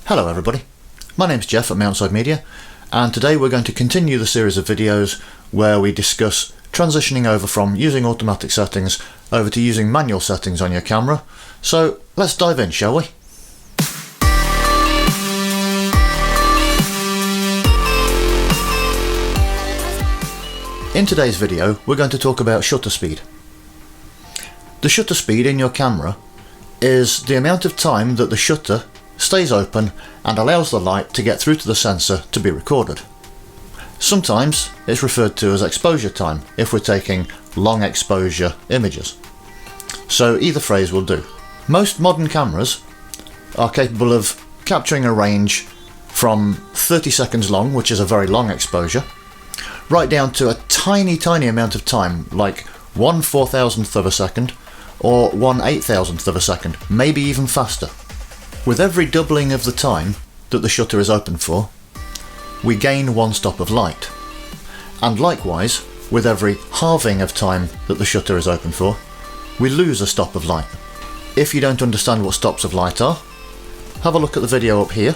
Hello everybody, my name's Jeff at Mountside Media, and today we're going to continue the series of videos where we discuss transitioning over from using automatic settings over to using manual settings on your camera. So let's dive in, shall we? In today's video we're going to talk about shutter speed. The shutter speed in your camera is the amount of time that the shutter stays open and allows the light to get through to the sensor to be recorded. Sometimes it's referred to as exposure time if we're taking long exposure images. So either phrase will do. Most modern cameras are capable of capturing a range from 30 seconds long, which is a very long exposure, right down to a tiny amount of time, like 1/4000th of a second or 1/8000th of a second, maybe even faster. With every doubling of the time that the shutter is open for, we gain one stop of light. And likewise, with every halving of time that the shutter is open for, we lose a stop of light. If you don't understand what stops of light are, have a look at the video up here,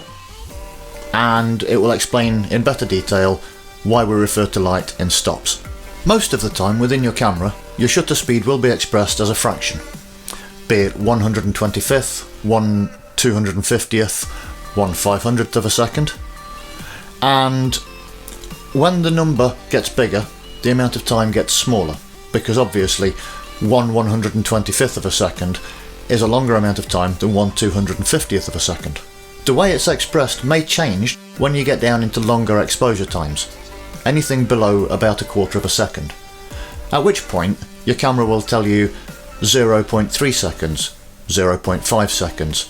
and it will explain in better detail why we refer to light in stops. Most of the time within your camera, your shutter speed will be expressed as a fraction, be it 125th, 1/250th, 1/500th of a second. And when the number gets bigger, the amount of time gets smaller, because obviously 1/125th of a second is a longer amount of time than 1/250th of a second. The way it's expressed may change when you get down into longer exposure times, anything below about a quarter of a second, at which point your camera will tell you 0.3 seconds, 0.5 seconds,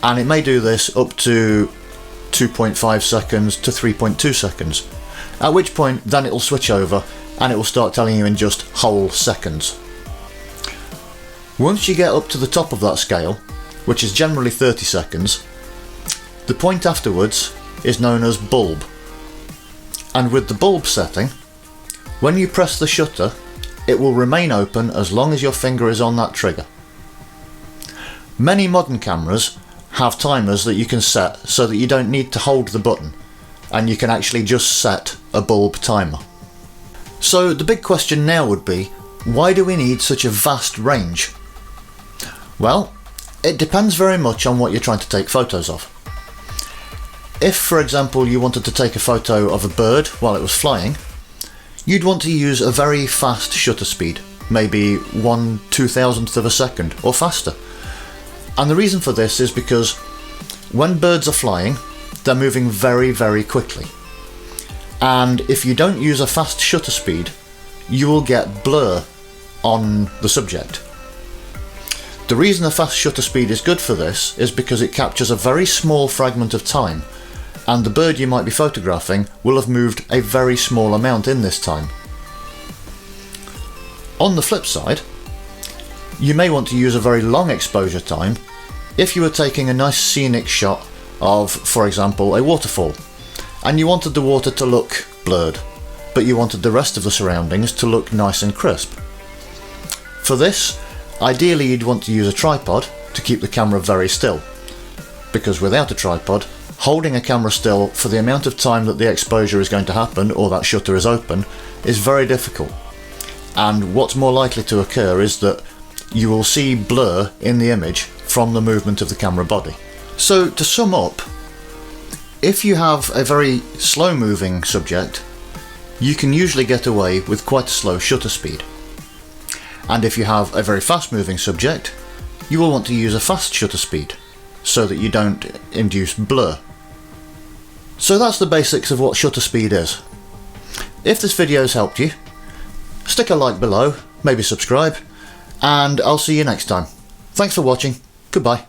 and it may do this up to 2.5 seconds to 3.2 seconds, at which point then it will switch over and it will start telling you in just whole seconds. Once you get up to the top of that scale, which is generally 30 seconds, the point afterwards is known as bulb. And with the bulb setting, when you press the shutter, it will remain open as long as your finger is on that trigger. Many modern cameras have timers that you can set so that you don't need to hold the button, and you can actually just set a bulb timer. So the big question now would be, why do we need such a vast range? Well, it depends very much on what you're trying to take photos of. If, for example, you wanted to take a photo of a bird while it was flying, you'd want to use a very fast shutter speed, maybe 1/2000th of a second or faster. And the reason for this is because when birds are flying, they're moving very quickly. And if you don't use a fast shutter speed, you will get blur on the subject. The reason a fast shutter speed is good for this is because it captures a very small fragment of time, and the bird you might be photographing will have moved a very small amount in this time. On the flip side, you may want to use a very long exposure time if you were taking a nice scenic shot of, for example, a waterfall, and you wanted the water to look blurred, but you wanted the rest of the surroundings to look nice and crisp. For this, ideally you'd want to use a tripod to keep the camera very still, because without a tripod, holding a camera still for the amount of time that the exposure is going to happen or that shutter is open is very difficult. And what's more likely to occur is that you will see blur in the image from the movement of the camera body. So to sum up, if you have a very slow moving subject, you can usually get away with quite a slow shutter speed. And if you have a very fast moving subject, you will want to use a fast shutter speed so that you don't induce blur. So that's the basics of what shutter speed is. If this video has helped you, stick a like below, maybe subscribe, and I'll see you next time. Thanks for watching, goodbye.